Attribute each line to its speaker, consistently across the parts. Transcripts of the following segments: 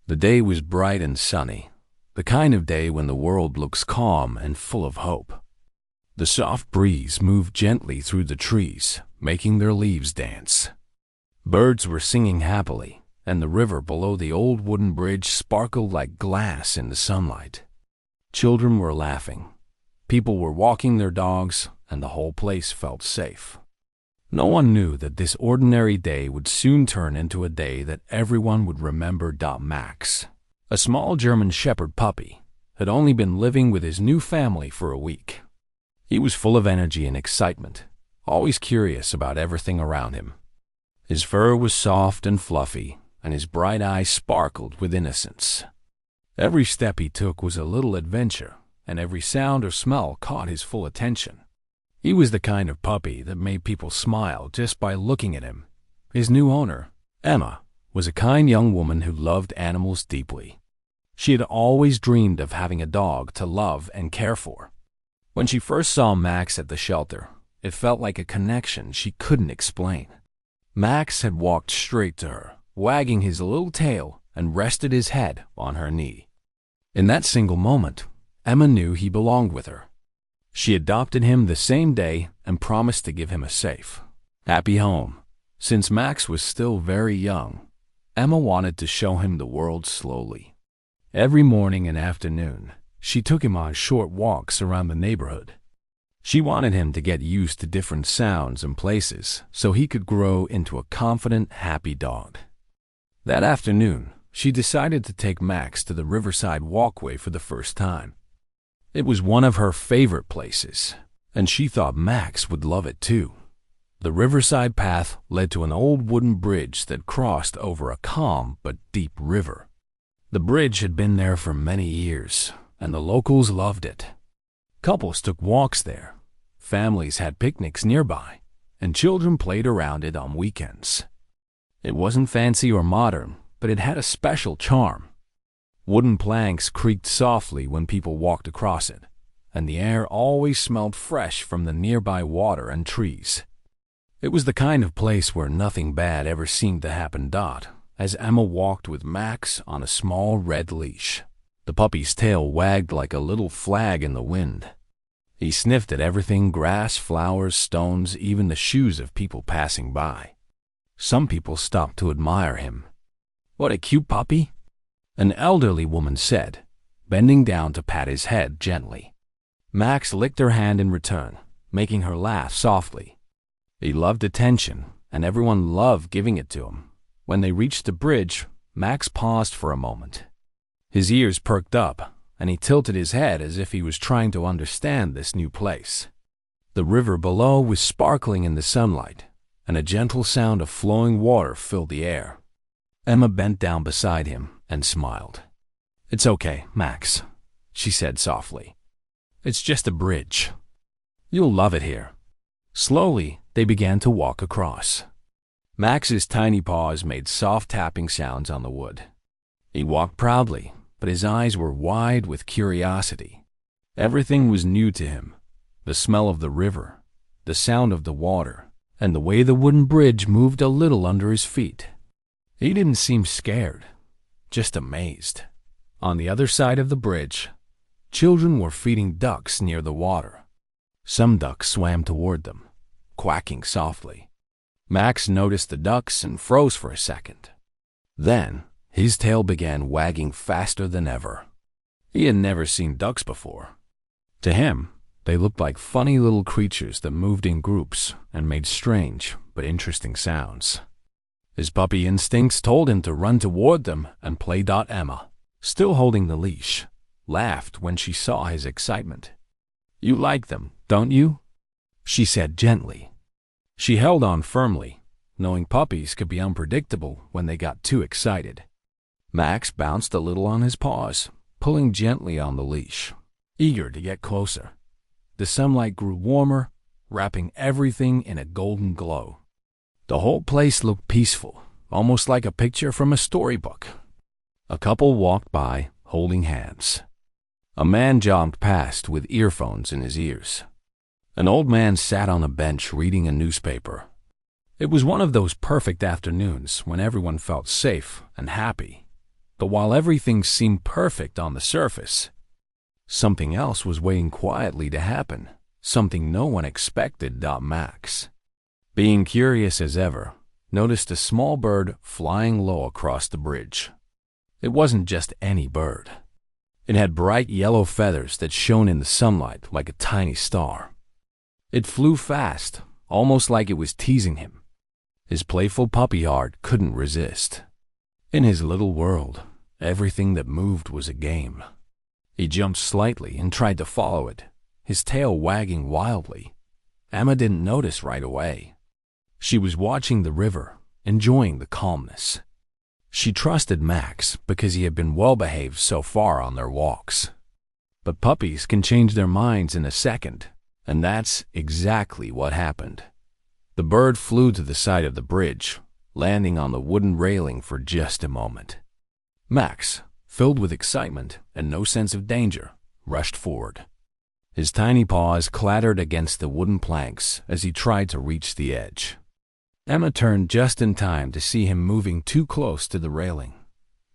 Speaker 1: The day was bright and sunny, the kind of day when the world looks calm and full of hope. The soft breeze moved gently through the trees, making their leaves dance. Birds were singing happily, and the river below the old wooden bridge sparkled like glass in the sunlight. Children were laughing. People were walking their dogs, and the whole place felt safe. No one knew that this ordinary day would soon turn into a day that everyone would remember. Max, a small German shepherd puppy, had only been living with his new family for a week. He was full of energy and excitement, always curious about everything around him. His fur was soft and fluffy, and his bright eyes sparkled with innocence. Every step he took was a little adventure, and every sound or smell caught his full attention. He was the kind of puppy that made people smile just by looking at him. His new owner, Emma, was a kind young woman who loved animals deeply. She had always dreamed of having a dog to love and care for. When she first saw Max at the shelter, it felt like a connection she couldn't explain. Max had walked straight to her, wagging his little tail, and rested his head on her knee. In that single moment, Emma knew he belonged with her. She adopted him the same day and promised to give him a safe, happy home. Since Max was still very young, Emma wanted to show him the world slowly. Every morning and afternoon, she took him on short walks around the neighborhood. She wanted him to get used to different sounds and places so he could grow into a confident, happy dog. That afternoon, she decided to take Max to the riverside walkway for the first time. It was one of her favorite places, and she thought Max would love it too. The riverside path led to an old wooden bridge that crossed over a calm but deep river. The bridge had been there for many years, and the locals loved it. Couples took walks there, families had picnics nearby, and children played around it on weekends. It wasn't fancy or modern, but it had a special charm. Wooden planks creaked softly when people walked across it, and the air always smelled fresh from the nearby water and trees. It was the kind of place where nothing bad ever seemed to happen. As Emma walked with Max on a small red leash, the puppy's tail wagged like a little flag in the wind. He sniffed at everything: grass, flowers, stones, even the shoes of people passing by. Some people stopped to admire him. "What a cute puppy," an elderly woman said, bending down to pat his head gently. Max licked her hand in return, making her laugh softly. He loved attention, and everyone loved giving it to him. When they reached the bridge, Max paused for a moment. His ears perked up, and he tilted his head as if he was trying to understand this new place. The river below was sparkling in the sunlight, and a gentle sound of flowing water filled the air. Emma bent down beside him and smiled. "It's okay, Max," she said softly. "It's just a bridge. You'll love it here." Slowly, they began to walk across. Max's tiny paws made soft tapping sounds on the wood. He walked proudly, but his eyes were wide with curiosity. Everything was new to him: the smell of the river, the sound of the water, and the way the wooden bridge moved a little under his feet. He didn't seem scared, just amazed. On the other side of the bridge, children were feeding ducks near the water. Some ducks swam toward them, quacking softly. Max noticed the ducks and froze for a second. Then, his tail began wagging faster than ever. He had never seen ducks before. To him, they looked like funny little creatures that moved in groups and made strange but interesting sounds. His puppy instincts told him to run toward them and play. Emma, still holding the leash, laughed when she saw his excitement. "You like them, don't you?" she said gently. She held on firmly, knowing puppies could be unpredictable when they got too excited. Max bounced a little on his paws, pulling gently on the leash, eager to get closer. The sunlight grew warmer, wrapping everything in a golden glow. The whole place looked peaceful, almost like a picture from a storybook. A couple walked by, holding hands. A man jogged past with earphones in his ears. An old man sat on a bench reading a newspaper. It was one of those perfect afternoons when everyone felt safe and happy. But while everything seemed perfect on the surface, something else was waiting quietly to happen, something no one expected. Max, being curious as ever, noticed a small bird flying low across the bridge. It wasn't just any bird. It had bright yellow feathers that shone in the sunlight like a tiny star. It flew fast, almost like it was teasing him. His playful puppy heart couldn't resist. In his little world, everything that moved was a game. He jumped slightly and tried to follow it, his tail wagging wildly. Emma didn't notice right away. She was watching the river, enjoying the calmness. She trusted Max because he had been well-behaved so far on their walks. But puppies can change their minds in a second, and that's exactly what happened. The bird flew to the side of the bridge, landing on the wooden railing for just a moment. Max, filled with excitement and no sense of danger, rushed forward. His tiny paws clattered against the wooden planks as he tried to reach the edge. Emma turned just in time to see him moving too close to the railing.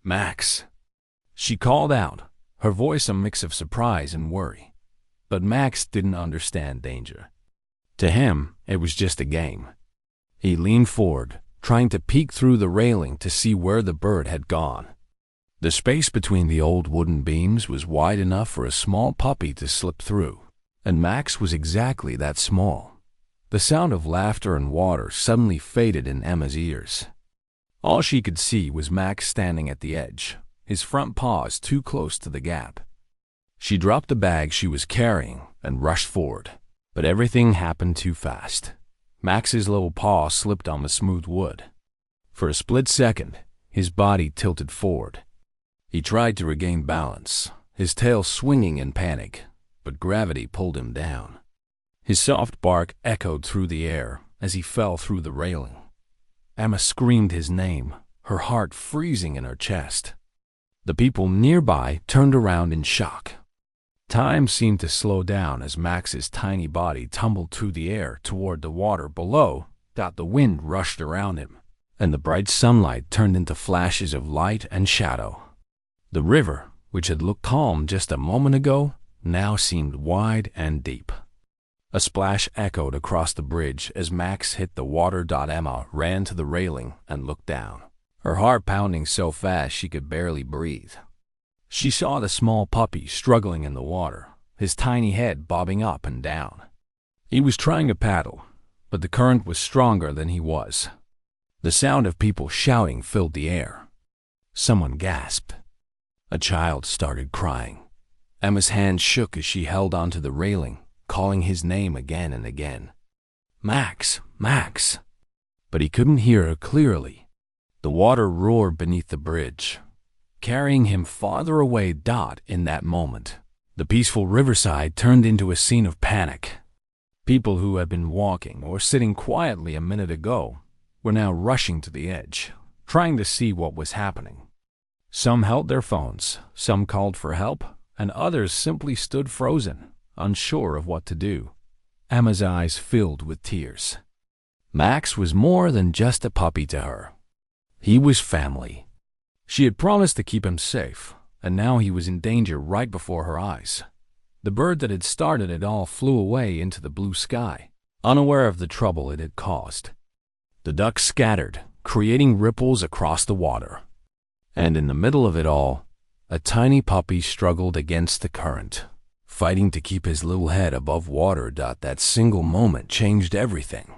Speaker 1: "Max!" She called out, her voice a mix of surprise and worry. But Max didn't understand danger. To him, it was just a game. He leaned forward, trying to peek through the railing to see where the bird had gone. The space between the old wooden beams was wide enough for a small puppy to slip through, and Max was exactly that small. The sound of laughter and water suddenly faded in Emma's ears. All she could see was Max standing at the edge, his front paws too close to the gap. She dropped the bag she was carrying and rushed forward, but everything happened too fast. Max's little paw slipped on the smooth wood. For a split second, his body tilted forward. He tried to regain balance, his tail swinging in panic, but gravity pulled him down. His soft bark echoed through the air as he fell through the railing. Emma screamed his name, her heart freezing in her chest. The people nearby turned around in shock. Time seemed to slow down as Max's tiny body tumbled through the air toward the water below. The wind rushed around him, and the bright sunlight turned into flashes of light and shadow. The river, which had looked calm just a moment ago, now seemed wide and deep. A splash echoed across the bridge as Max hit the water. Emma ran to the railing and looked down, her heart pounding so fast she could barely breathe. She saw the small puppy struggling in the water, his tiny head bobbing up and down. He was trying to paddle, but the current was stronger than he was. The sound of people shouting filled the air. Someone gasped. A child started crying. Emma's hand shook as she held onto the railing, calling his name again and again. "Max! Max!" But he couldn't hear her clearly. The water roared beneath the bridge, carrying him farther away. In that moment, the peaceful riverside turned into a scene of panic. People who had been walking or sitting quietly a minute ago were now rushing to the edge, trying to see what was happening. Some held their phones, some called for help, and others simply stood frozen, unsure of what to do. Emma's eyes filled with tears. Max was more than just a puppy to her. He was family. She had promised to keep him safe, and now he was in danger right before her eyes. The bird that had started it all flew away into the blue sky, unaware of the trouble it had caused. The ducks scattered, creating ripples across the water. And in the middle of it all, a tiny puppy struggled against the current, fighting to keep his little head above water. That single moment changed everything.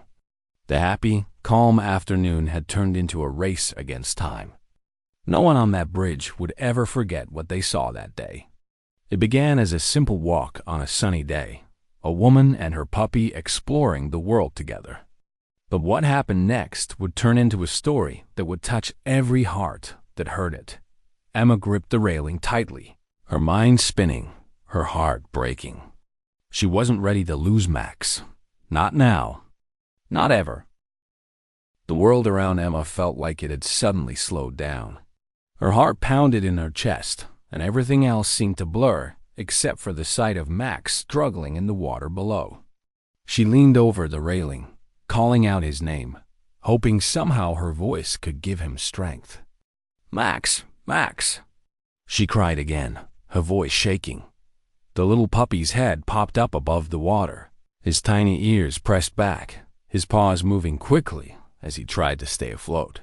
Speaker 1: The happy, calm afternoon had turned into a race against time. No one on that bridge would ever forget what they saw that day. It began as a simple walk on a sunny day, a woman and her puppy exploring the world together. But what happened next would turn into a story that would touch every heart that heard it. Emma gripped the railing tightly, her mind spinning, her heart breaking. She wasn't ready to lose Max. Not now. Not ever. The world around Emma felt like it had suddenly slowed down. Her heart pounded in her chest, and everything else seemed to blur except for the sight of Max struggling in the water below. She leaned over the railing, calling out his name, hoping somehow her voice could give him strength. "Max! Max!" She cried again, her voice shaking. The little puppy's head popped up above the water, his tiny ears pressed back, his paws moving quickly as he tried to stay afloat.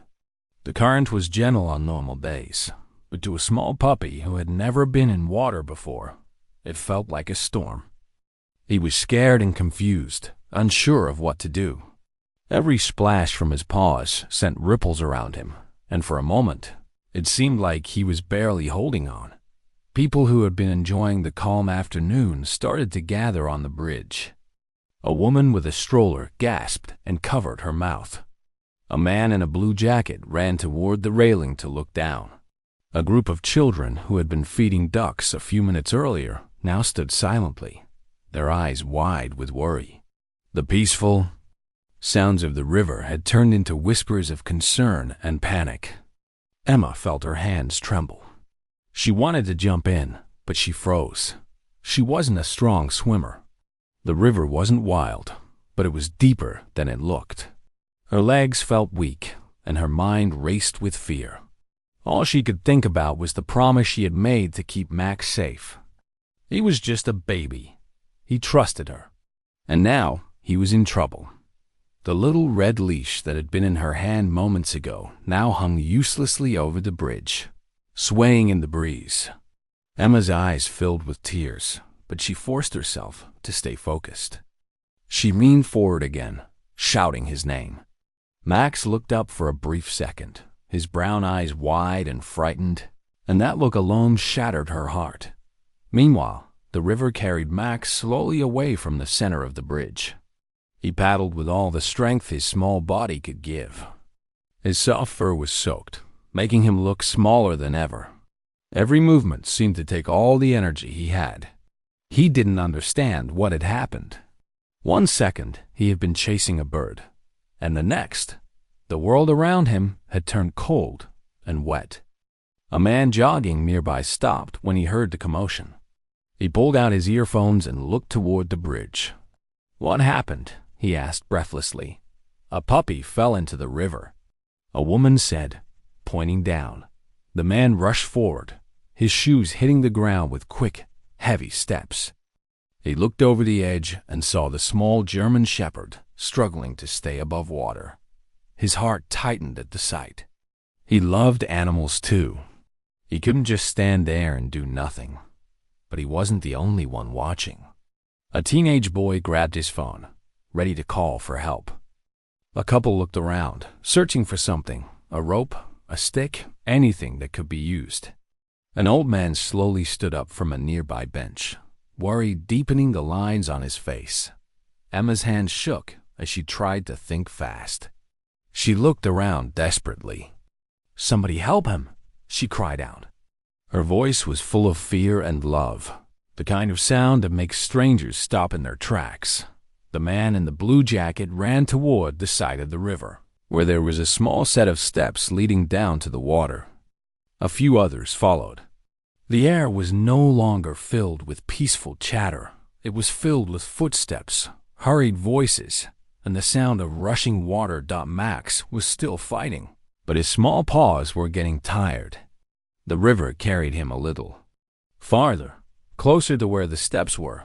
Speaker 1: The current was gentle on normal days, but to a small puppy who had never been in water before, it felt like a storm. He was scared and confused, unsure of what to do. Every splash from his paws sent ripples around him, and for a moment, it seemed like he was barely holding on. People who had been enjoying the calm afternoon started to gather on the bridge. A woman with a stroller gasped and covered her mouth. A man in a blue jacket ran toward the railing to look down. A group of children who had been feeding ducks a few minutes earlier now stood silently, their eyes wide with worry. The peaceful sounds of the river had turned into whispers of concern and panic. Emma felt her hands tremble. She wanted to jump in, but she froze. She wasn't a strong swimmer. The river wasn't wild, but it was deeper than it looked. Her legs felt weak, and her mind raced with fear. All she could think about was the promise she had made to keep Max safe. He was just a baby. He trusted her. And now he was in trouble. The little red leash that had been in her hand moments ago now hung uselessly over the bridge, swaying in the breeze. Emma's eyes filled with tears, but she forced herself to stay focused. She leaned forward again, shouting his name. Max looked up for a brief second, his brown eyes wide and frightened, and that look alone shattered her heart. Meanwhile, the river carried Max slowly away from the center of the bridge. He paddled with all the strength his small body could give. His soft fur was soaked, making him look smaller than ever. Every movement seemed to take all the energy he had. He didn't understand what had happened. One second, he had been chasing a bird, and the next, the world around him had turned cold and wet. A man jogging nearby stopped when he heard the commotion. He pulled out his earphones and looked toward the bridge. "What happened?" he asked breathlessly. "A puppy fell into the river," a woman said, pointing down. The man rushed forward, his shoes hitting the ground with quick, heavy steps. He looked over the edge and saw the small German shepherd struggling to stay above water. His heart tightened at the sight. He loved animals too. He couldn't just stand there and do nothing. But he wasn't the only one watching. A teenage boy grabbed his phone, ready to call for help. A couple looked around, searching for something, a rope, a stick, anything that could be used. An old man slowly stood up from a nearby bench, worry deepening the lines on his face. Emma's hand shook as she tried to think fast. She looked around desperately. "Somebody help him!" she cried out. Her voice was full of fear and love, the kind of sound that makes strangers stop in their tracks. The man in the blue jacket ran toward the side of the river, where there was a small set of steps leading down to the water. A few others followed. The air was no longer filled with peaceful chatter. It was filled with footsteps, hurried voices, and the sound of rushing water. Max was still fighting, but his small paws were getting tired. The river carried him a little farther, closer to where the steps were,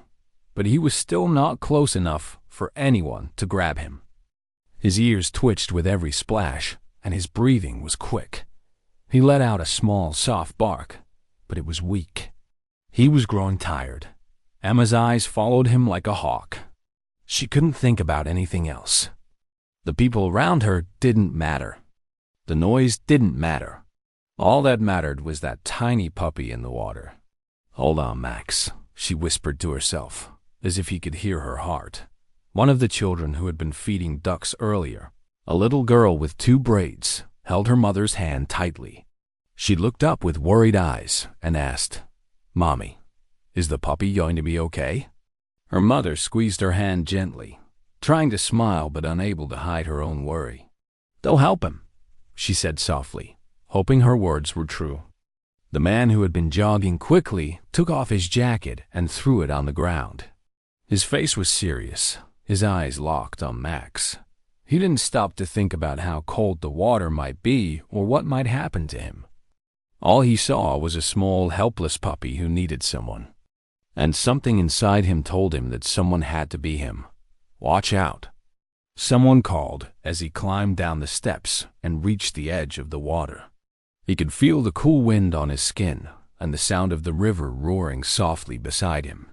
Speaker 1: but he was still not close enough for anyone to grab him. His ears twitched with every splash, and his breathing was quick. He let out a small, soft bark, but it was weak. He was growing tired. Emma's eyes followed him like a hawk. She couldn't think about anything else. The people around her didn't matter. The noise didn't matter. All that mattered was that tiny puppy in the water. "Hold on, Max," she whispered to herself, as if he could hear her heart. One of the children who had been feeding ducks earlier, a little girl with 2 braids, held her mother's hand tightly. She looked up with worried eyes and asked, "Mommy, is the puppy going to be okay?" Her mother squeezed her hand gently, trying to smile but unable to hide her own worry. "They'll help him," she said softly, hoping her words were true. The man who had been jogging quickly took off his jacket and threw it on the ground. His face was serious, his eyes locked on Max. He didn't stop to think about how cold the water might be or what might happen to him. All he saw was a small, helpless puppy who needed someone. And something inside him told him that someone had to be him. Watch out. Someone called as he climbed down the steps and reached the edge of the water. He could feel the cool wind on his skin and the sound of the river roaring softly beside him.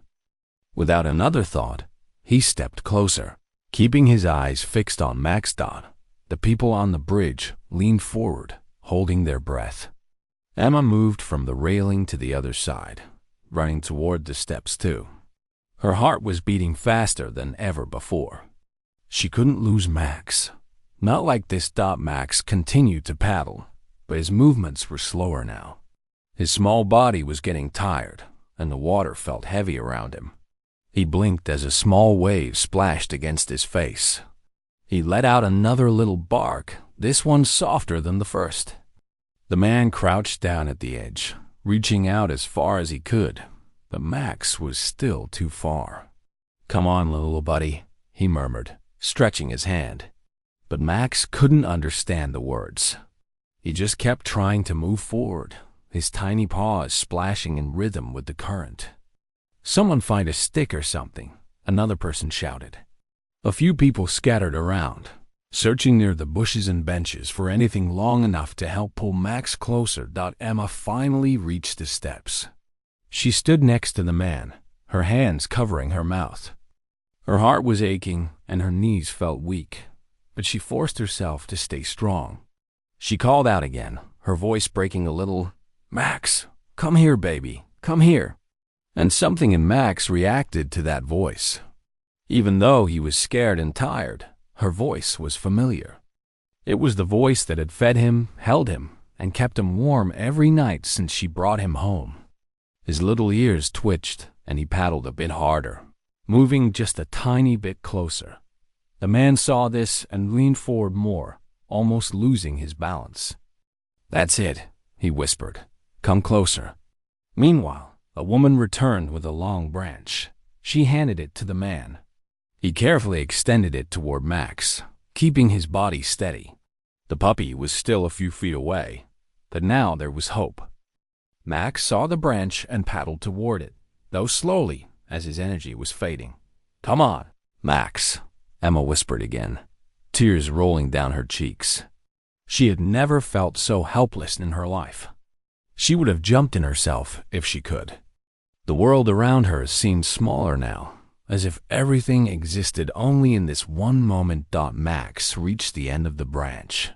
Speaker 1: Without another thought, he stepped closer, keeping his eyes fixed on Max. The people on the bridge leaned forward, holding their breath. Emma moved from the railing to the other side, running toward the steps too. Her heart was beating faster than ever before. She couldn't lose Max. Not like this. Max continued to paddle, but his movements were slower now. His small body was getting tired, and the water felt heavy around him. He blinked as a small wave splashed against his face. He let out another little bark, this one softer than the first. The man crouched down at the edge, reaching out as far as he could, but Max was still too far. "Come on, little buddy," he murmured, stretching his hand. But Max couldn't understand the words. He just kept trying to move forward, his tiny paws splashing in rhythm with the current. "Someone find a stick or something," another person shouted. A few people scattered around, searching near the bushes and benches for anything long enough to help pull Max closer. Emma finally reached the steps. She stood next to the man, her hands covering her mouth. Her heart was aching and her knees felt weak, but she forced herself to stay strong. She called out again, her voice breaking a little, "Max, come here, baby, come here." And something in Max reacted to that voice. Even though he was scared and tired, her voice was familiar. It was the voice that had fed him, held him, and kept him warm every night since she brought him home. His little ears twitched, and he paddled a bit harder, moving just a tiny bit closer. The man saw this and leaned forward more, almost losing his balance. "That's it," he whispered. "Come closer." Meanwhile, a woman returned with a long branch. She handed it to the man. He carefully extended it toward Max, keeping his body steady. The puppy was still a few feet away, but now there was hope. Max saw the branch and paddled toward it, though slowly, as his energy was fading. "Come on, Max," Emma whispered again, tears rolling down her cheeks. She had never felt so helpless in her life. She would have jumped in herself if she could. The world around her seemed smaller now, as if everything existed only in this one moment. Max reached the end of the branch.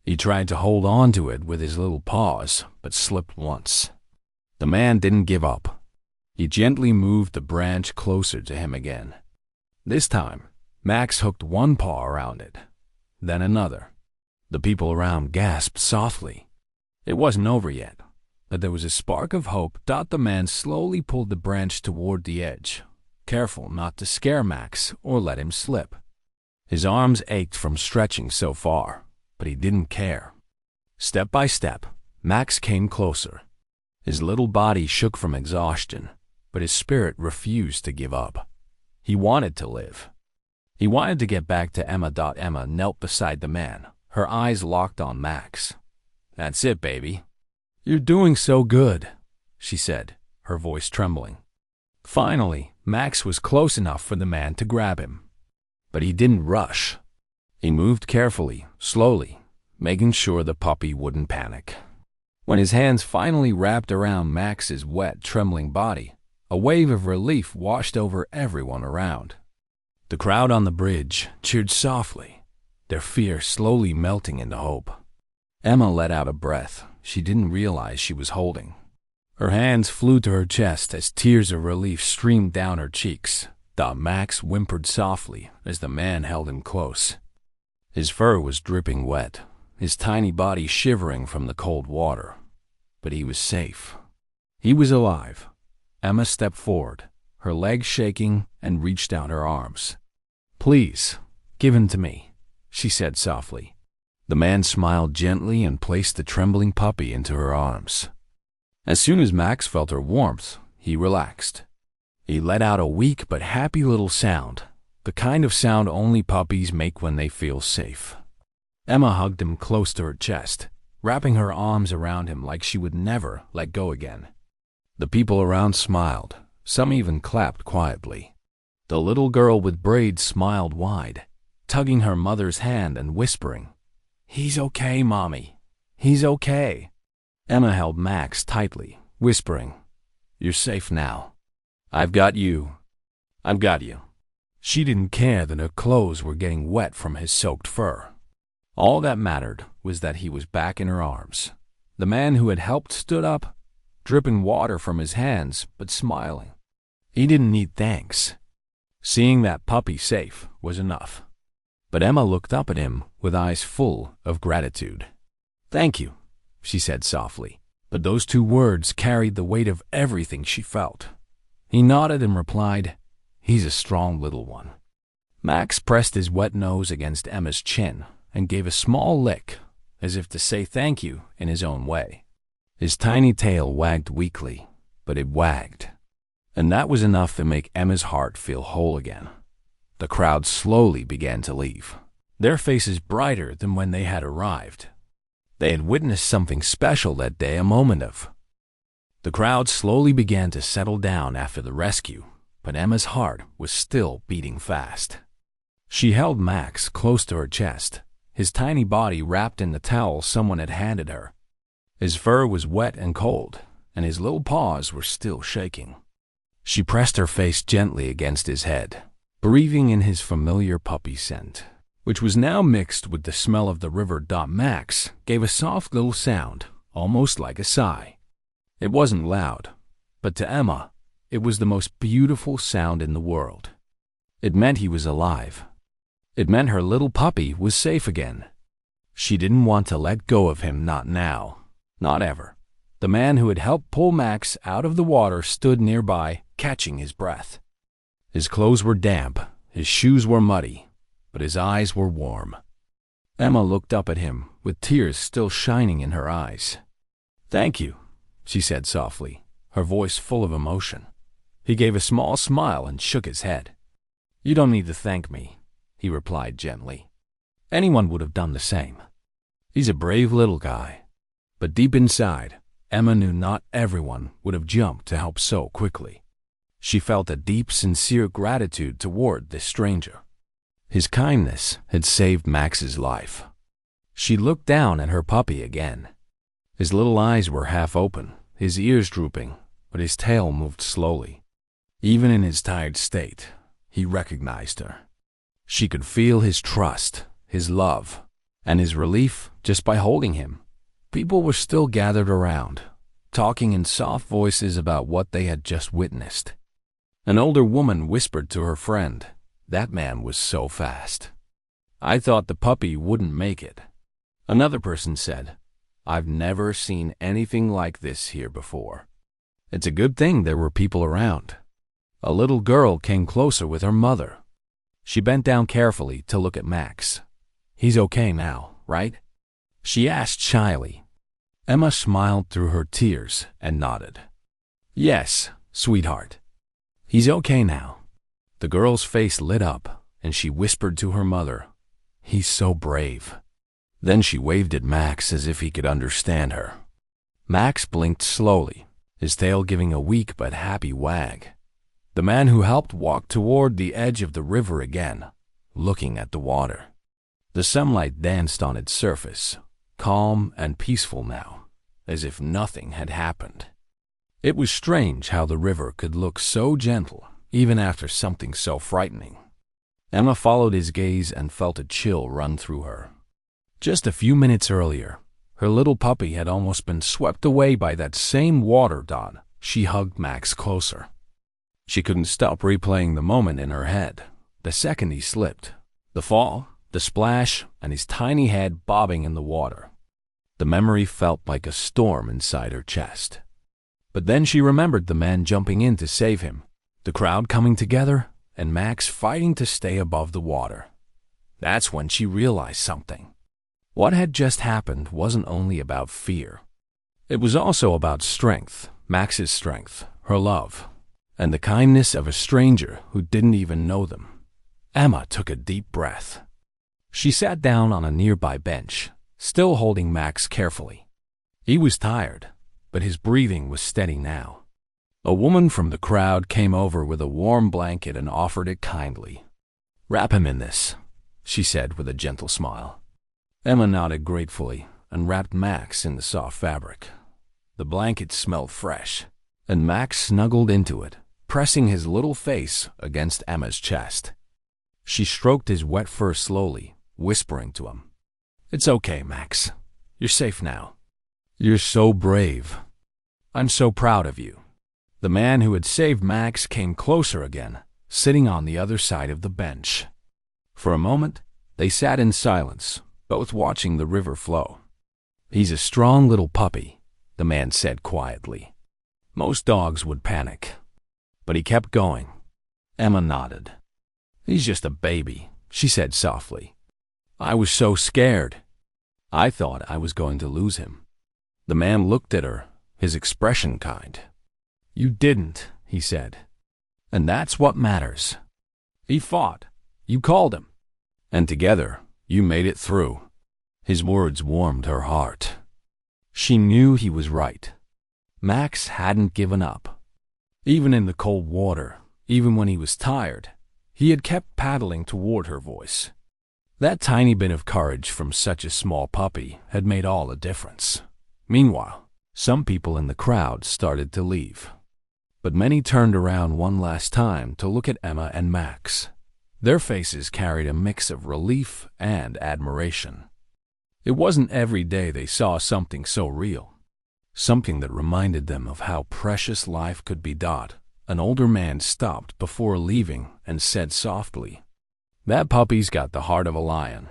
Speaker 1: He tried to hold on to it with his little paws, but slipped once. The man didn't give up. He gently moved the branch closer to him again. This time, Max hooked one paw around it, then another. The people around gasped softly. It wasn't over yet, but there was a spark of hope. The man slowly pulled the branch toward the edge, careful not to scare Max or let him slip. His arms ached from stretching so far, but he didn't care. Step by step, Max came closer. His little body shook from exhaustion, but his spirit refused to give up. He wanted to live. He wanted to get back to Emma. Emma knelt beside the man, her eyes locked on Max. "That's it, baby. You're doing so good," she said, her voice trembling. Finally, Max was close enough for the man to grab him. But he didn't rush. He moved carefully, slowly, making sure the puppy wouldn't panic. When his hands finally wrapped around Max's wet, trembling body, a wave of relief washed over everyone around. The crowd on the bridge cheered softly, their fear slowly melting into hope. Emma let out a breath she didn't realize she was holding. Her hands flew to her chest as tears of relief streamed down her cheeks. Max whimpered softly as the man held him close. His fur was dripping wet, his tiny body shivering from the cold water. But he was safe. He was alive. Emma stepped forward, her legs shaking, and reached out her arms. "Please, give him to me," she said softly. The man smiled gently and placed the trembling puppy into her arms. As soon as Max felt her warmth, he relaxed. He let out a weak but happy little sound, the kind of sound only puppies make when they feel safe. Emma hugged him close to her chest, wrapping her arms around him like she would never let go again. The people around smiled. Some even clapped quietly. The little girl with braids smiled wide, tugging her mother's hand and whispering, "He's okay, Mommy. He's okay." Emma held Max tightly, whispering, "You're safe now. I've got you. I've got you." She didn't care that her clothes were getting wet from his soaked fur. All that mattered was that he was back in her arms. The man who had helped stood up, dripping water from his hands, but smiling. He didn't need thanks. Seeing that puppy safe was enough. But Emma looked up at him with eyes full of gratitude. "Thank you," she said softly, but those two words carried the weight of everything she felt. He nodded and replied, "He's a strong little one." Max pressed his wet nose against Emma's chin and gave a small lick, as if to say thank you in his own way. His tiny tail wagged weakly, but it wagged. And that was enough to make Emma's heart feel whole again. The crowd slowly began to leave, their faces brighter than when they had arrived. They had witnessed something special that day, a moment of. The crowd slowly began to settle down after the rescue, but Emma's heart was still beating fast. She held Max close to her chest, his tiny body wrapped in the towel someone had handed her. His fur was wet and cold, and his little paws were still shaking. She pressed her face gently against his head, breathing in his familiar puppy scent, which was now mixed with the smell of the river. Max gave a soft little sound, almost like a sigh. It wasn't loud, but to Emma, it was the most beautiful sound in the world. It meant he was alive. It meant her little puppy was safe again. She didn't want to let go of him, not now, not ever. The man who had helped pull Max out of the water stood nearby, catching his breath. His clothes were damp, his shoes were muddy, but his eyes were warm. Emma looked up at him, with tears still shining in her eyes. "Thank you," she said softly, her voice full of emotion. He gave a small smile and shook his head. "You don't need to thank me," he replied gently. "Anyone would have done the same. He's a brave little guy." But deep inside, Emma knew not everyone would have jumped to help so quickly. She felt a deep, sincere gratitude toward this stranger. His kindness had saved Max's life. She looked down at her puppy again. His little eyes were half open, his ears drooping, but his tail moved slowly. Even in his tired state, he recognized her. She could feel his trust, his love, and his relief just by holding him. People were still gathered around, talking in soft voices about what they had just witnessed. An older woman whispered to her friend, "That man was so fast. I thought the puppy wouldn't make it." Another person said, "I've never seen anything like this here before." It's a good thing there were people around. A little girl came closer with her mother. She bent down carefully to look at Max. "He's okay now, right?" she asked shyly. Emma smiled through her tears and nodded. "Yes, sweetheart. He's okay now." The girl's face lit up, and she whispered to her mother, "He's so brave." Then she waved at Max as if he could understand her. Max blinked slowly, his tail giving a weak but happy wag. The man who helped walked toward the edge of the river again, looking at the water. The sunlight danced on its surface, calm and peaceful now, as if nothing had happened. It was strange how the river could look so gentle, even after something so frightening. Emma followed his gaze and felt a chill run through her. Just a few minutes earlier, her little puppy had almost been swept away by that same water. She hugged Max closer. She couldn't stop replaying the moment in her head, the second he slipped, the fall, the splash, and his tiny head bobbing in the water. The memory felt like a storm inside her chest. But then she remembered the man jumping in to save him, the crowd coming together, and Max fighting to stay above the water. That's when she realized something. What had just happened wasn't only about fear. It was also about strength, Max's strength, her love, and the kindness of a stranger who didn't even know them. Emma took a deep breath. She sat down on a nearby bench, still holding Max carefully. He was tired, but his breathing was steady now. A woman from the crowd came over with a warm blanket and offered it kindly. "Wrap him in this," she said with a gentle smile. Emma nodded gratefully and wrapped Max in the soft fabric. The blanket smelled fresh, and Max snuggled into it, pressing his little face against Emma's chest. She stroked his wet fur slowly, whispering to him, "It's okay, Max. You're safe now. You're so brave. I'm so proud of you." The man who had saved Max came closer again, sitting on the other side of the bench. For a moment, they sat in silence, both watching the river flow. "He's a strong little puppy," the man said quietly. "Most dogs would panic." But he kept going. Emma nodded. "He's just a baby," she said softly. "I was so scared. I thought I was going to lose him." The man looked at her, his expression kind. "You didn't," he said. "And that's what matters. He fought. You called him. And together, you made it through." His words warmed her heart. She knew he was right. Max hadn't given up. Even in the cold water, even when he was tired, he had kept paddling toward her voice. That tiny bit of courage from such a small puppy had made all the difference. Meanwhile, some people in the crowd started to leave. But many turned around one last time to look at Emma and Max. Their faces carried a mix of relief and admiration. It wasn't every day they saw something so real, something that reminded them of how precious life could be. An older man stopped before leaving and said softly, "That puppy's got the heart of a lion."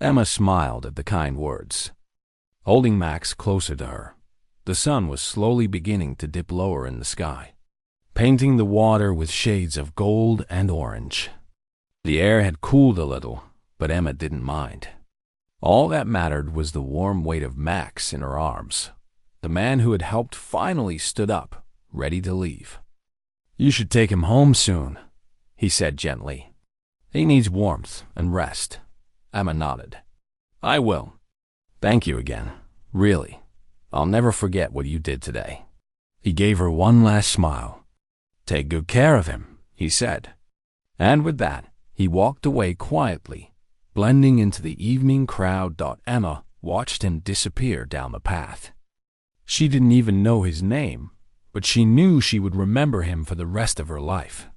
Speaker 1: Emma smiled at the kind words. Holding Max closer to her, the sun was slowly beginning to dip lower in the sky, painting the water with shades of gold and orange. The air had cooled a little, but Emma didn't mind. All that mattered was the warm weight of Max in her arms. The man who had helped finally stood up, ready to leave. "You should take him home soon," he said gently. "He needs warmth and rest." Emma nodded. "I will. Thank you again. Really. I'll never forget what you did today." He gave her one last smile. "Take good care of him," he said. And with that, he walked away quietly, blending into the evening crowd. Emma watched him disappear down the path. She didn't even know his name, but she knew she would remember him for the rest of her life.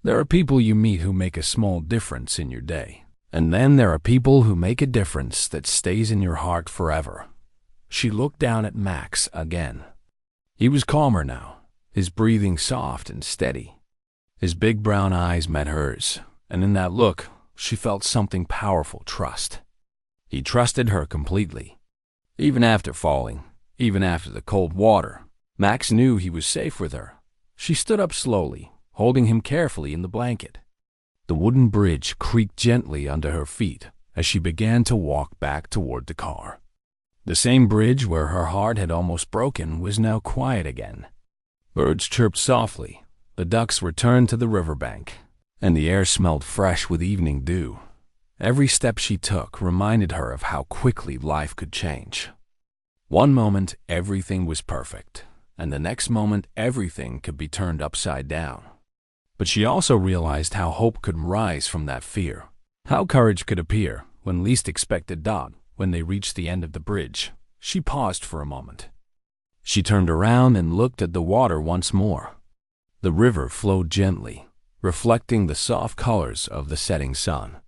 Speaker 1: There are people you meet who make a small difference in your day, and then there are people who make a difference that stays in your heart forever. She looked down at Max again. He was calmer now, his breathing soft and steady. His big brown eyes met hers, and in that look, she felt something powerful: trust. He trusted her completely. Even after falling, even after the cold water, Max knew he was safe with her. She stood up slowly, holding him carefully in the blanket. The wooden bridge creaked gently under her feet as she began to walk back toward the car. The same bridge where her heart had almost broken was now quiet again. Birds chirped softly, the ducks returned to the riverbank, and the air smelled fresh with evening dew. Every step she took reminded her of how quickly life could change. One moment, everything was perfect, and the next moment, everything could be turned upside down. But she also realized how hope could rise from that fear, how courage could appear when least expected. When they reached the end of the bridge, she paused for a moment. She turned around and looked at the water once more. The river flowed gently, reflecting the soft colors of the setting sun.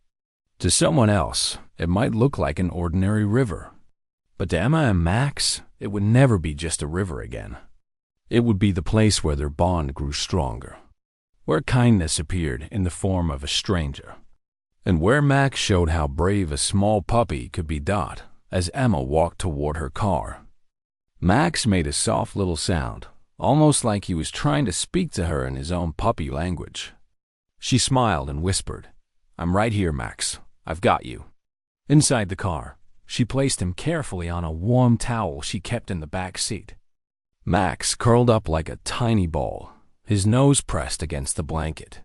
Speaker 1: To someone else, it might look like an ordinary river, but to Emma and Max, it would never be just a river again. It would be the place where their bond grew stronger, where kindness appeared in the form of a stranger, and where Max showed how brave a small puppy could be. As Emma walked toward her car, Max made a soft little sound, almost like he was trying to speak to her in his own puppy language. She smiled and whispered, "I'm right here, Max. I've got you." Inside the car, she placed him carefully on a warm towel she kept in the back seat. Max curled up like a tiny ball, his nose pressed against the blanket.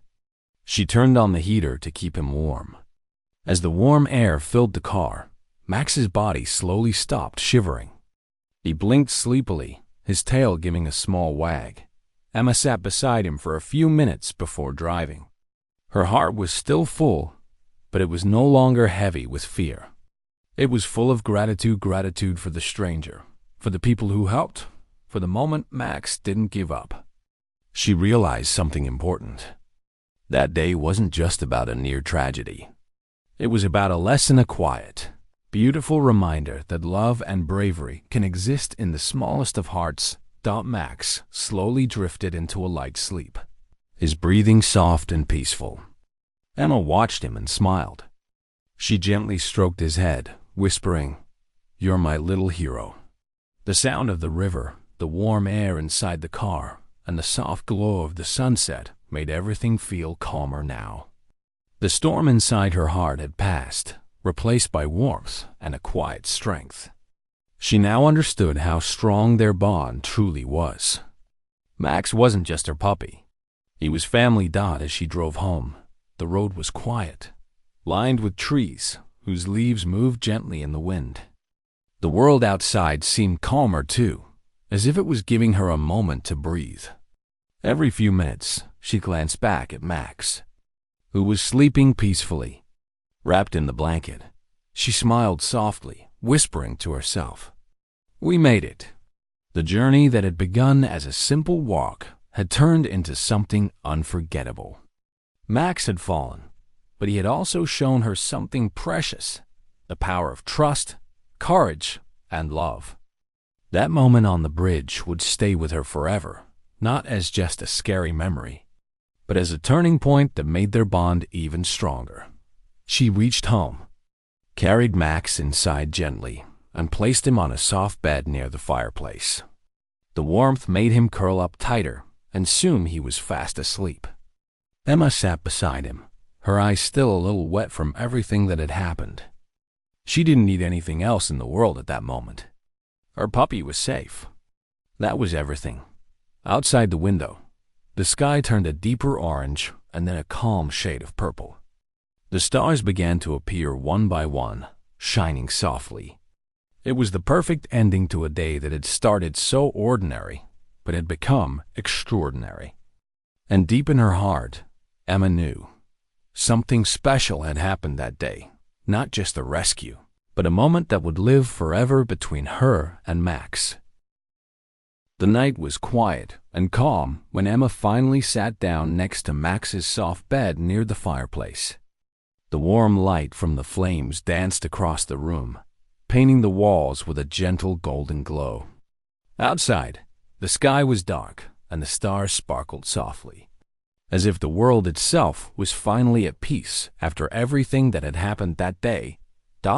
Speaker 1: She turned on the heater to keep him warm. As the warm air filled the car, Max's body slowly stopped shivering. He blinked sleepily, his tail giving a small wag. Emma sat beside him for a few minutes before driving. Her heart was still full, but it was no longer heavy with fear. It was full of gratitude for the stranger, for the people who helped, for the moment Max didn't give up. She realized something important. That day wasn't just about a near tragedy. It was about a lesson, a quiet, beautiful reminder that love and bravery can exist in the smallest of hearts. Max slowly drifted into a light sleep, his breathing soft and peaceful. Emma watched him and smiled. She gently stroked his head, whispering, "You're my little hero." The sound of the river, the warm air inside the car, and the soft glow of the sunset made everything feel calmer now. The storm inside her heart had passed, replaced by warmth and a quiet strength. She now understood how strong their bond truly was. Max wasn't just her puppy. He was family. As she drove home, the road was quiet, lined with trees whose leaves moved gently in the wind. The world outside seemed calmer too, as if it was giving her a moment to breathe. Every few minutes, she glanced back at Max, who was sleeping peacefully, wrapped in the blanket. She smiled softly, whispering to herself, "We made it." The journey that had begun as a simple walk had turned into something unforgettable. Max had fallen, but he had also shown her something precious, the power of trust, courage, and love. That moment on the bridge would stay with her forever, not as just a scary memory, but as a turning point that made their bond even stronger. She reached home, carried Max inside gently, and placed him on a soft bed near the fireplace. The warmth made him curl up tighter, and soon he was fast asleep. Emma sat beside him, her eyes still a little wet from everything that had happened. She didn't need anything else in the world at that moment. Her puppy was safe. That was everything. Outside the window, the sky turned a deeper orange and then a calm shade of purple. The stars began to appear one by one, shining softly. It was the perfect ending to a day that had started so ordinary, but had become extraordinary. And deep in her heart, Emma knew something special had happened that day, not just a rescue, but a moment that would live forever between her and Max. The night was quiet and calm when Emma finally sat down next to Max's soft bed near the fireplace. The warm light from the flames danced across the room, painting the walls with a gentle golden glow. Outside, the sky was dark and the stars sparkled softly, as if the world itself was finally at peace after everything that had happened that day.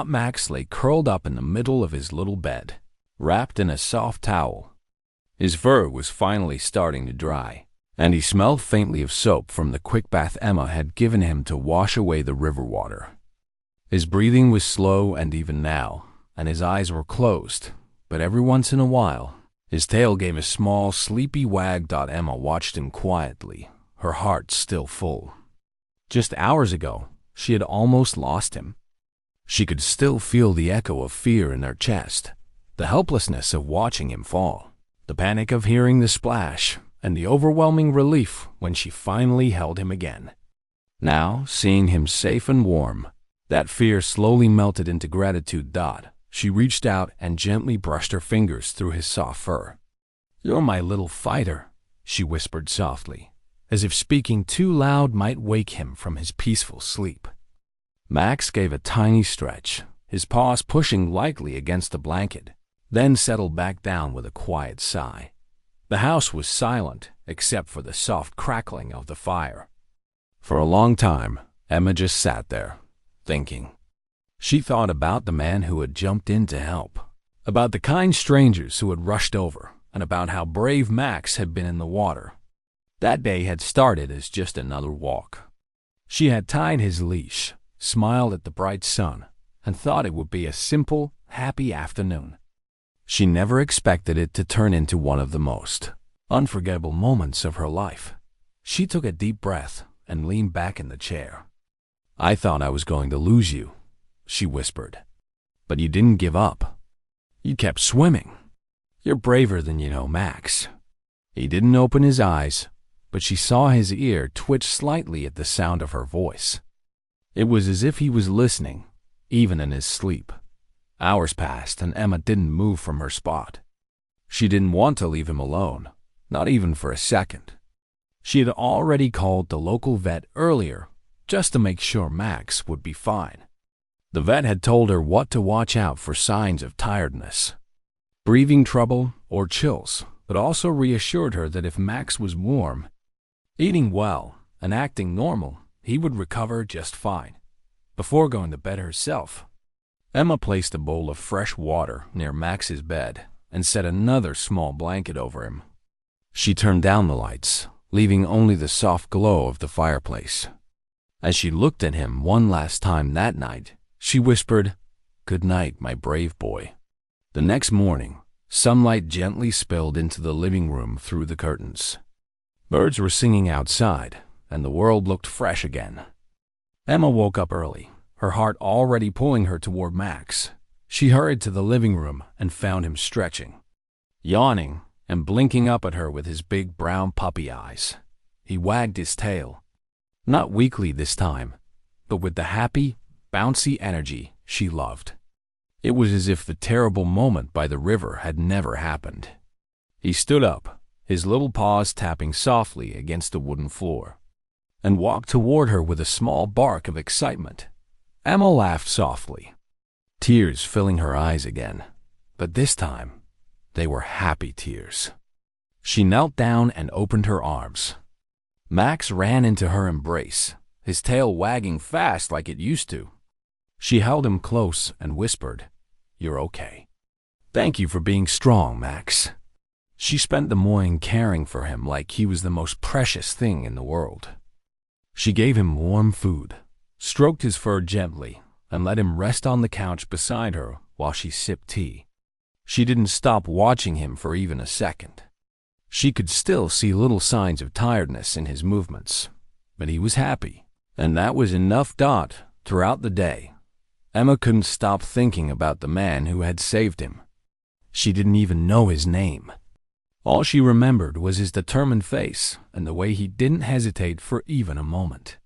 Speaker 1: Max lay curled up in the middle of his little bed, wrapped in a soft towel. His fur was finally starting to dry, and he smelled faintly of soap from the quick bath Emma had given him to wash away the river water. His breathing was slow and even now, and his eyes were closed, but every once in a while, his tail gave a small, sleepy wag. Emma watched him quietly, her heart still full. Just hours ago, she had almost lost him. She could still feel the echo of fear in her chest, the helplessness of watching him fall, the panic of hearing the splash, and the overwhelming relief when she finally held him again. Now, seeing him safe and warm, that fear slowly melted into gratitude. She reached out and gently brushed her fingers through his soft fur. "You're my little fighter," she whispered softly, as if speaking too loud might wake him from his peaceful sleep. Max gave a tiny stretch, his paws pushing lightly against the blanket, then settled back down with a quiet sigh. The house was silent except for the soft crackling of the fire. For a long time, Emma just sat there, thinking. She thought about the man who had jumped in to help, about the kind strangers who had rushed over, and about how brave Max had been in the water. That day had started as just another walk. She had tied his leash, smiled at the bright sun, and thought it would be a simple, happy afternoon. She never expected it to turn into one of the most unforgettable moments of her life. She took a deep breath and leaned back in the chair. "I thought I was going to lose you," she whispered. But you didn't give up. You kept swimming. You're braver than you know, Max. He didn't open his eyes, but she saw his ear twitch slightly at the sound of her voice. It was as if he was listening, even in his sleep. Hours passed, and Emma didn't move from her spot. She didn't want to leave him alone, not even for a second. She had already called the local vet earlier, just to make sure Max would be fine. The vet had told her what to watch out for signs of tiredness, breathing trouble, or chills, but also reassured her that if Max was warm, eating well, and acting normal, he would recover just fine. Before going to bed herself, Emma placed a bowl of fresh water near Max's bed and set another small blanket over him. She turned down the lights, leaving only the soft glow of the fireplace. As she looked at him one last time that night, she whispered, "Good night, my brave boy." The next morning, sunlight gently spilled into the living room through the curtains. Birds were singing outside, and the world looked fresh again. Emma woke up early, her heart already pulling her toward Max. She hurried to the living room and found him stretching, yawning, and blinking up at her with his big brown puppy eyes. He wagged his tail, not weakly this time, but with the happy, bouncy energy she loved. It was as if the terrible moment by the river had never happened. He stood up, his little paws tapping softly against the wooden floor, and walked toward her with a small bark of excitement. Emma laughed softly, tears filling her eyes again, but this time they were happy tears. She knelt down and opened her arms. Max ran into her embrace, his tail wagging fast like it used to. She held him close and whispered, "You're okay. Thank you for being strong, Max." She spent the morning caring for him like he was the most precious thing in the world. She gave him warm food, stroked his fur gently, and let him rest on the couch beside her while she sipped tea. She didn't stop watching him for even a second. She could still see little signs of tiredness in his movements, but he was happy, and that was enough. Throughout the day, Emma couldn't stop thinking about the man who had saved him. She didn't even know his name. All she remembered was his determined face and the way he didn't hesitate for even a moment.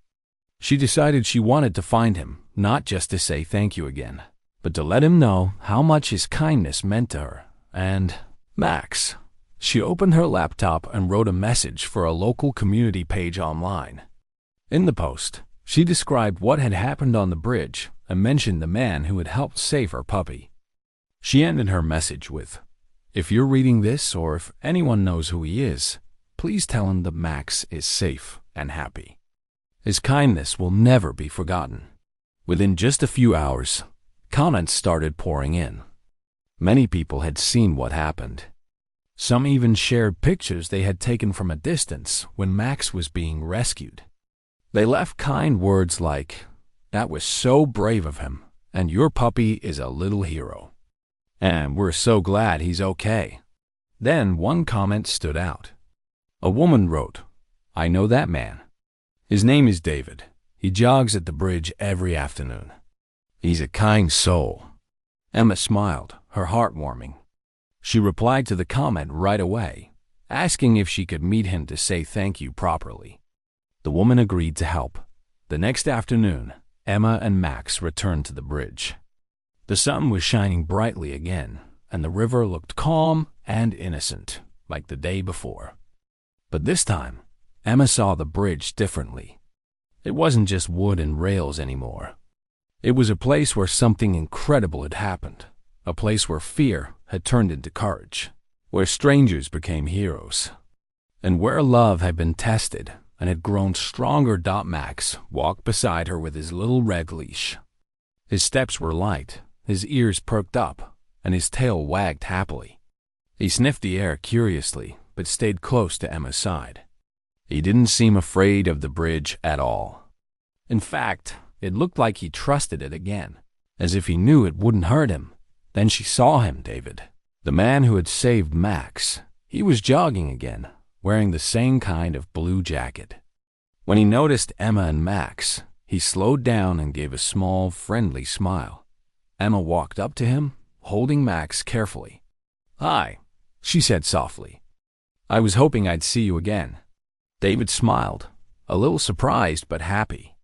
Speaker 1: She decided she wanted to find him, not just to say thank you again, but to let him know how much his kindness meant to her. And Max. She opened her laptop and wrote a message for a local community page online. In the post, she described what had happened on the bridge and mentioned the man who had helped save her puppy. She ended her message with, "If you're reading this or if anyone knows who he is, please tell him that Max is safe and happy. His kindness will never be forgotten." Within just a few hours, comments started pouring in. Many people had seen what happened. Some even shared pictures they had taken from a distance when Max was being rescued. They left kind words like, "That was so brave of him, and your puppy is a little hero. And we're so glad he's okay." Then one comment stood out. A woman wrote, "I know that man. His name is David. He jogs at the bridge every afternoon. He's a kind soul." Emma smiled, her heart warming. She replied to the comment right away, asking if she could meet him to say thank you properly. The woman agreed to help. The next afternoon, Emma and Max returned to the bridge. The sun was shining brightly again, and the river looked calm and innocent, like the day before. But this time, Emma saw the bridge differently. It wasn't just wood and rails anymore. It was a place where something incredible had happened, a place where fear had turned into courage, where strangers became heroes, and where love had been tested and had grown stronger. Max walked beside her with his little red leash. His steps were light, his ears perked up, and his tail wagged happily. He sniffed the air curiously, but stayed close to Emma's side. He didn't seem afraid of the bridge at all. In fact, it looked like he trusted it again, as if he knew it wouldn't hurt him. Then she saw him, David, the man who had saved Max. He was jogging again, wearing the same kind of blue jacket. When he noticed Emma and Max, he slowed down and gave a small, friendly smile. Emma walked up to him, holding Max carefully. "Hi," she said softly. "I was hoping I'd see you again." David smiled, a little surprised but happy.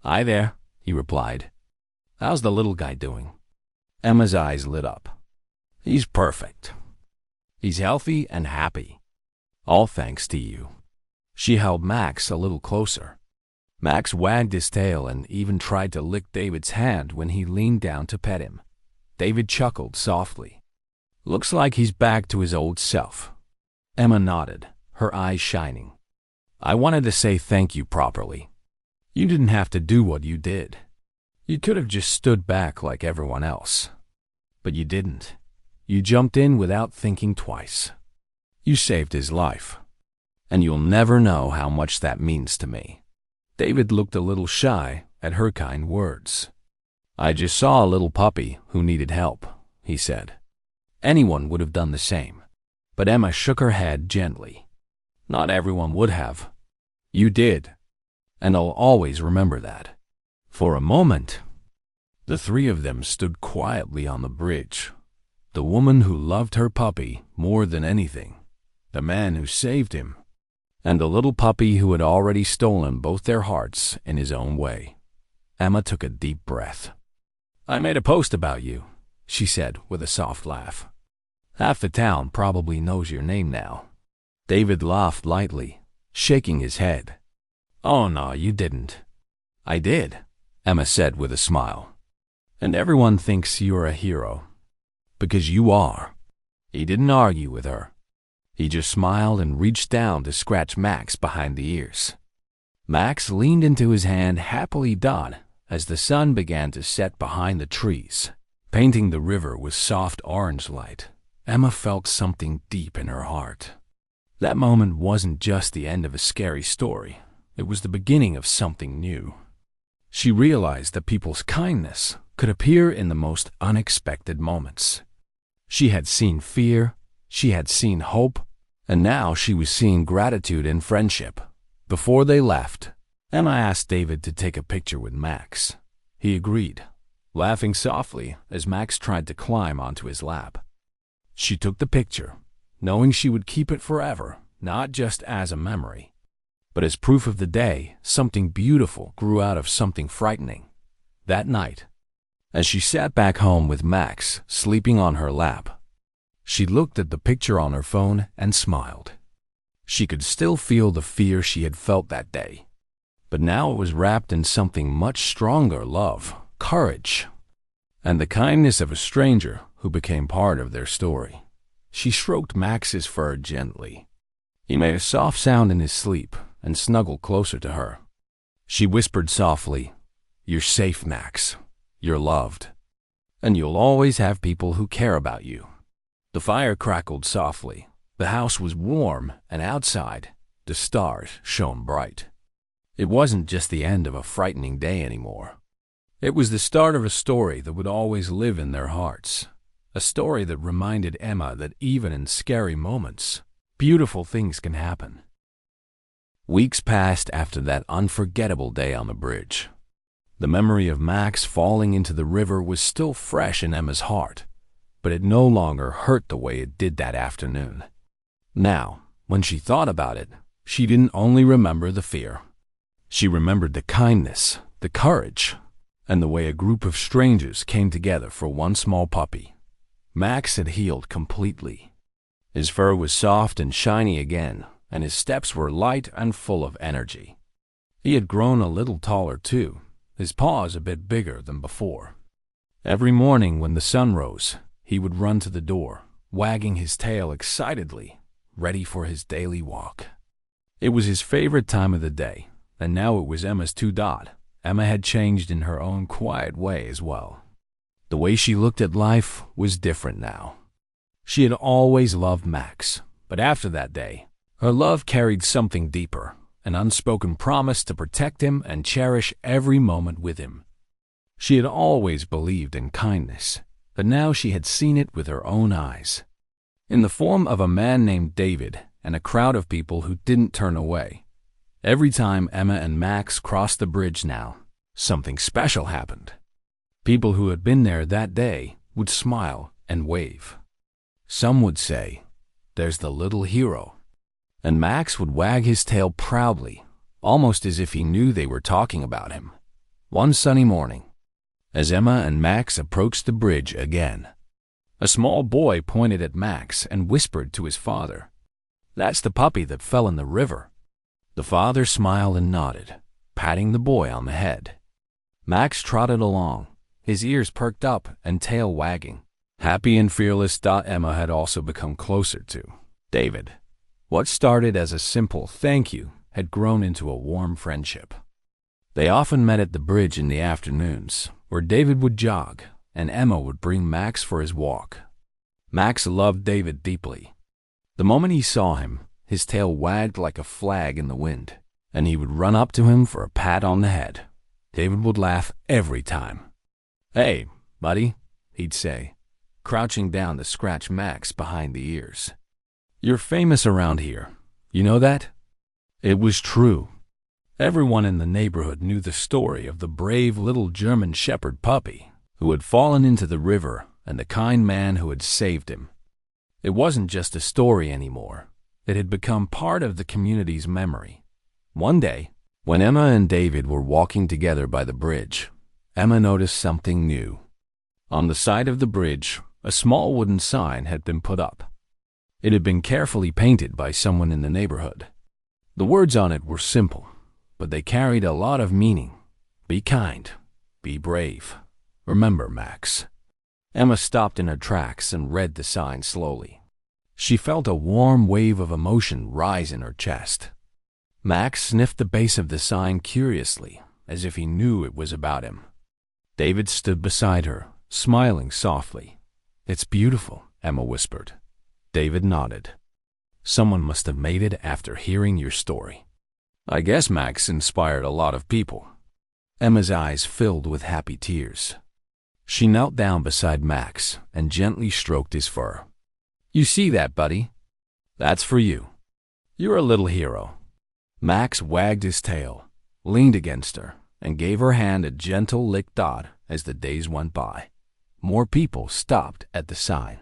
Speaker 1: "Hi there," he replied. "How's the little guy doing?" Emma's eyes lit up. "He's perfect. He's healthy and happy. All thanks to you." She held Max a little closer. Max wagged his tail and even tried to lick David's hand when he leaned down to pet him. David chuckled softly. "Looks like he's back to his old self." Emma nodded, her eyes shining. "I wanted to say thank you properly. You didn't have to do what you did. You could have just stood back like everyone else. But you didn't. You jumped in without thinking twice. You saved his life. And you'll never know how much that means to me." David looked a little shy at her kind words. "I just saw a little puppy who needed help," he said. Anyone would have done the same. But Emma shook her head gently. "Not everyone would have. You did. And I'll always remember that." For a moment, the three of them stood quietly on the bridge. The woman who loved her puppy more than anything, the man who saved him, and the little puppy who had already stolen both their hearts in his own way. Emma took a deep breath. "I made a post about you," she said with a soft laugh. "Half the town probably knows your name now." David laughed lightly, shaking his head. "Oh no, you didn't." "I did," Emma said with a smile. "And everyone thinks you're a hero. Because you are." He didn't argue with her. He just smiled and reached down to scratch Max behind the ears. Max leaned into his hand happily as the sun began to set behind the trees, painting the river with soft orange light. Emma felt something deep in her heart. That moment wasn't just the end of a scary story. It was the beginning of something new. She realized that people's kindness could appear in the most unexpected moments. She had seen fear, she had seen hope, and now she was seeing gratitude and friendship. Before they left, Emma asked David to take a picture with Max. He agreed, laughing softly as Max tried to climb onto his lap. She took the picture, knowing she would keep it forever, not just as a memory, but as proof of the day something beautiful grew out of something frightening. That night, as she sat back home with Max sleeping on her lap, she looked at the picture on her phone and smiled. She could still feel the fear she had felt that day, but now it was wrapped in something much stronger: love, courage, and the kindness of a stranger who became part of their story. She stroked Max's fur gently. He made a soft sound in his sleep and snuggled closer to her. She whispered softly, "You're safe, Max. You're loved. And you'll always have people who care about you." The fire crackled softly. The house was warm, and outside, the stars shone bright. It wasn't just the end of a frightening day anymore. It was the start of a story that would always live in their hearts. A story that reminded Emma that even in scary moments, beautiful things can happen. Weeks passed after that unforgettable day on the bridge. The memory of Max falling into the river was still fresh in Emma's heart, but it no longer hurt the way it did that afternoon. Now, when she thought about it, she didn't only remember the fear. She remembered the kindness, the courage, and the way a group of strangers came together for one small puppy. Max had healed completely. His fur was soft and shiny again, and his steps were light and full of energy. He had grown a little taller too, his paws a bit bigger than before. Every morning when the sun rose, he would run to the door, wagging his tail excitedly, ready for his daily walk. It was his favorite time of the day, and now it was Emma's too. Emma had changed in her own quiet way as well. The way she looked at life was different now. She had always loved Max, but after that day, her love carried something deeper, an unspoken promise to protect him and cherish every moment with him. She had always believed in kindness, but now she had seen it with her own eyes. In the form of a man named David and a crowd of people who didn't turn away. Every time Emma and Max crossed the bridge now, something special happened. People who had been there that day would smile and wave. Some would say, "There's the little hero." And Max would wag his tail proudly, almost as if he knew they were talking about him. One sunny morning, as Emma and Max approached the bridge again, a small boy pointed at Max and whispered to his father, "That's the puppy that fell in the river." The father smiled and nodded, patting the boy on the head. Max trotted along, his ears perked up and tail wagging. Happy and fearless, Emma had also become closer to David. What started as a simple thank you had grown into a warm friendship. They often met at the bridge in the afternoons, where David would jog and Emma would bring Max for his walk. Max loved David deeply. The moment he saw him, his tail wagged like a flag in the wind, and he would run up to him for a pat on the head. David would laugh every time. "Hey, buddy," he'd say, crouching down to scratch Max behind the ears. "You're famous around here. You know that?" It was true. Everyone in the neighborhood knew the story of the brave little German shepherd puppy who had fallen into the river and the kind man who had saved him. It wasn't just a story anymore. It had become part of the community's memory. One day, when Emma and David were walking together by the bridge, Emma noticed something new. On the side of the bridge, a small wooden sign had been put up. It had been carefully painted by someone in the neighborhood. The words on it were simple, but they carried a lot of meaning. Be kind. Be brave. Remember, Max. Emma stopped in her tracks and read the sign slowly. She felt a warm wave of emotion rise in her chest. Max sniffed the base of the sign curiously, as if he knew it was about him. David stood beside her, smiling softly. "It's beautiful," Emma whispered. David nodded. "Someone must have made it after hearing your story. I guess Max inspired a lot of people." Emma's eyes filled with happy tears. She knelt down beside Max and gently stroked his fur. "You see that, buddy? That's for you. You're a little hero." Max wagged his tail, leaned against her, and gave her hand a gentle lick. As the days went by, more people stopped at the sign.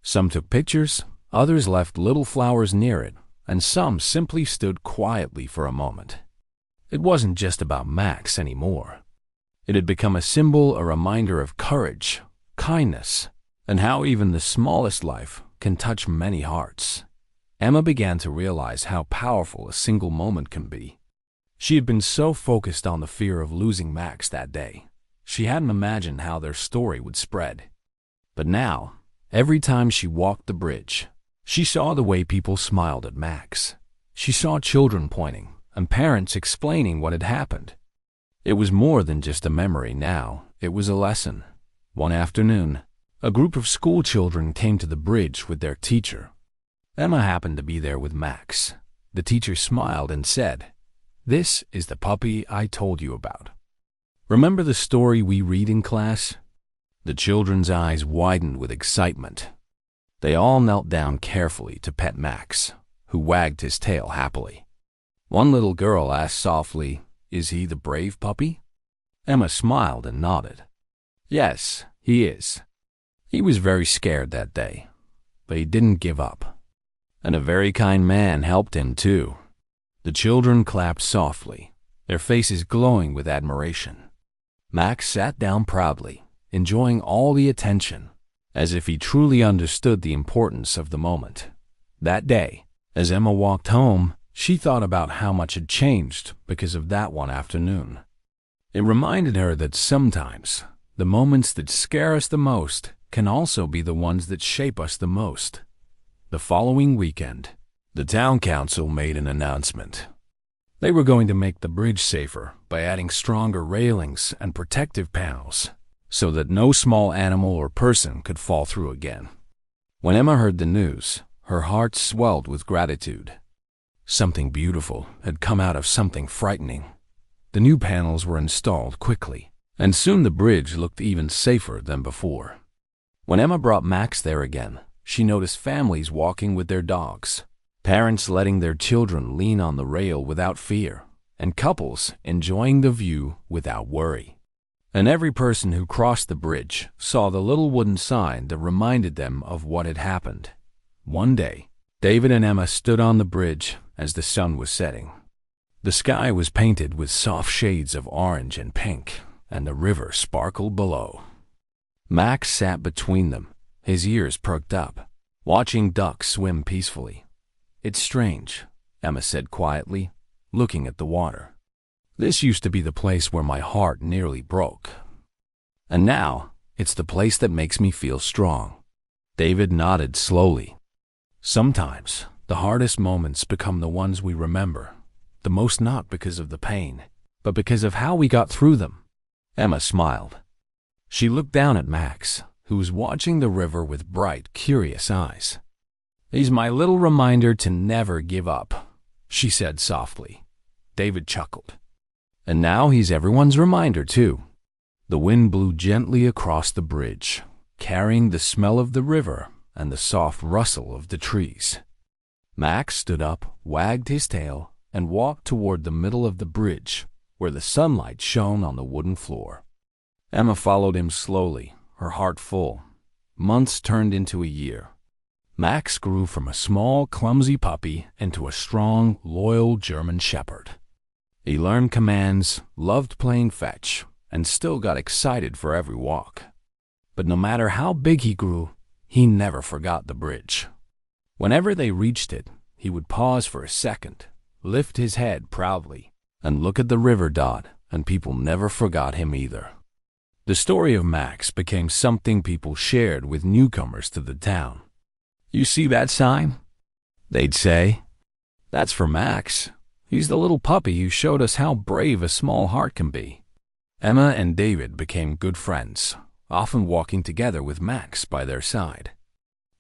Speaker 1: Some took pictures, others left little flowers near it, and some simply stood quietly for a moment. It wasn't just about Max anymore. It had become a symbol, a reminder of courage, kindness, and how even the smallest life can touch many hearts. Emma began to realize how powerful a single moment can be. She had been so focused on the fear of losing Max that day, she hadn't imagined how their story would spread. But now, every time she walked the bridge, she saw the way people smiled at Max. She saw children pointing and parents explaining what had happened. It was more than just a memory now, it was a lesson. One afternoon, a group of school children came to the bridge with their teacher. Emma happened to be there with Max. The teacher smiled and said, "This is the puppy I told you about. Remember the story we read in class?" The children's eyes widened with excitement. They all knelt down carefully to pet Max, who wagged his tail happily. One little girl asked softly, "Is he the brave puppy?" Emma smiled and nodded. "Yes, he is. He was very scared that day, but he didn't give up. And a very kind man helped him too." The children clapped softly, their faces glowing with admiration. Max sat down proudly, enjoying all the attention, as if he truly understood the importance of the moment. That day, as Emma walked home, she thought about how much had changed because of that one afternoon. It reminded her that sometimes the moments that scare us the most can also be the ones that shape us the most. The following weekend, the town council made an announcement. They were going to make the bridge safer by adding stronger railings and protective panels so that no small animal or person could fall through again. When Emma heard the news, her heart swelled with gratitude. Something beautiful had come out of something frightening. The new panels were installed quickly, and soon the bridge looked even safer than before. When Emma brought Max there again, she noticed families walking with their dogs, parents letting their children lean on the rail without fear, and couples enjoying the view without worry. And every person who crossed the bridge saw the little wooden sign that reminded them of what had happened. One day, David and Emma stood on the bridge as the sun was setting. The sky was painted with soft shades of orange and pink, and the river sparkled below. Max sat between them, his ears perked up, watching ducks swim peacefully. "It's strange," Emma said quietly, looking at the water. "This used to be the place where my heart nearly broke. And now, it's the place that makes me feel strong." David nodded slowly. "Sometimes, the hardest moments become the ones we remember, the most not because of the pain, but because of how we got through them." Emma smiled. She looked down at Max, who was watching the river with bright, curious eyes. "He's my little reminder to never give up," she said softly. David chuckled. "And now he's everyone's reminder, too." The wind blew gently across the bridge, carrying the smell of the river and the soft rustle of the trees. Max stood up, wagged his tail, and walked toward the middle of the bridge, where the sunlight shone on the wooden floor. Emma followed him slowly, her heart full. Months turned into a year. Max grew from a small, clumsy puppy into a strong, loyal German shepherd. He learned commands, loved playing fetch, and still got excited for every walk. But no matter how big he grew, he never forgot the bridge. Whenever they reached it, he would pause for a second, lift his head proudly, and look at the river dot, and people never forgot him either. The story of Max became something people shared with newcomers to the town. "You see that sign?" they'd say. "That's for Max. He's the little puppy who showed us how brave a small heart can be." Emma and David became good friends, often walking together with Max by their side.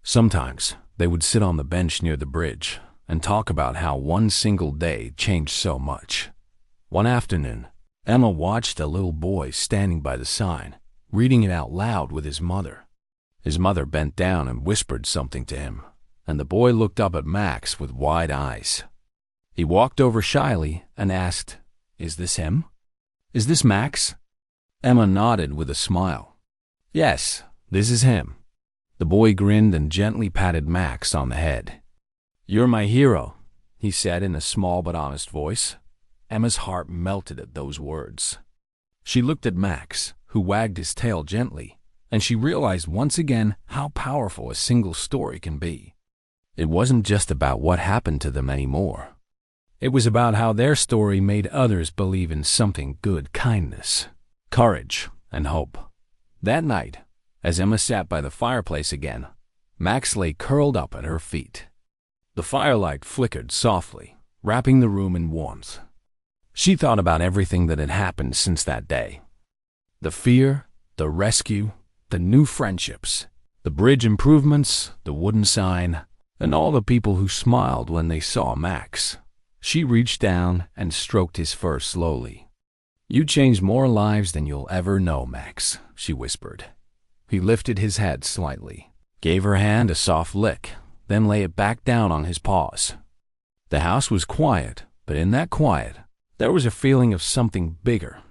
Speaker 1: Sometimes they would sit on the bench near the bridge and talk about how one single day changed so much. One afternoon, Emma watched a little boy standing by the sign, reading it out loud with his mother. His mother bent down and whispered something to him, and the boy looked up at Max with wide eyes. He walked over shyly and asked, "Is this him? Is this Max?" Emma nodded with a smile. "Yes, this is him." The boy grinned and gently patted Max on the head. "You're my hero," he said in a small but honest voice. Emma's heart melted at those words. She looked at Max, who wagged his tail gently, and she realized once again how powerful a single story can be. It wasn't just about what happened to them anymore. It was about how their story made others believe in something good, kindness, courage, and hope. That night, as Emma sat by the fireplace again, Max lay curled up at her feet. The firelight flickered softly, wrapping the room in warmth. She thought about everything that had happened since that day. The fear, the rescue, the new friendships, the bridge improvements, the wooden sign, and all the people who smiled when they saw Max. She reached down and stroked his fur slowly. "You changed more lives than you'll ever know, Max," she whispered. He lifted his head slightly, gave her hand a soft lick, then lay it back down on his paws. The house was quiet, but in that quiet, there was a feeling of something bigger,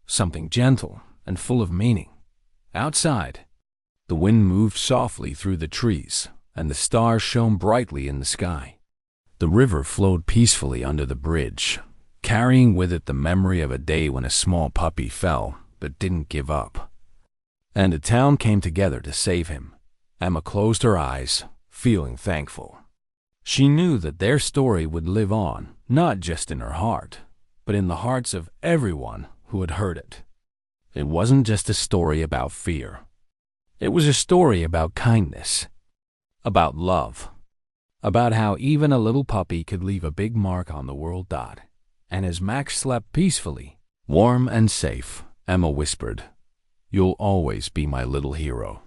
Speaker 1: something gentle and full of meaning. Outside, the wind moved softly through the trees, and the stars shone brightly in the sky. The river flowed peacefully under the bridge, carrying with it the memory of a day when a small puppy fell but didn't give up. And the town came together to save him. Emma closed her eyes, feeling thankful. She knew that their story would live on, not just in her heart, but in the hearts of everyone who had heard it. It wasn't just a story about fear. It was a story about kindness, about love, about how even a little puppy could leave a big mark on the world dot. And as Max slept peacefully, warm and safe, Emma whispered, "You'll always be my little hero."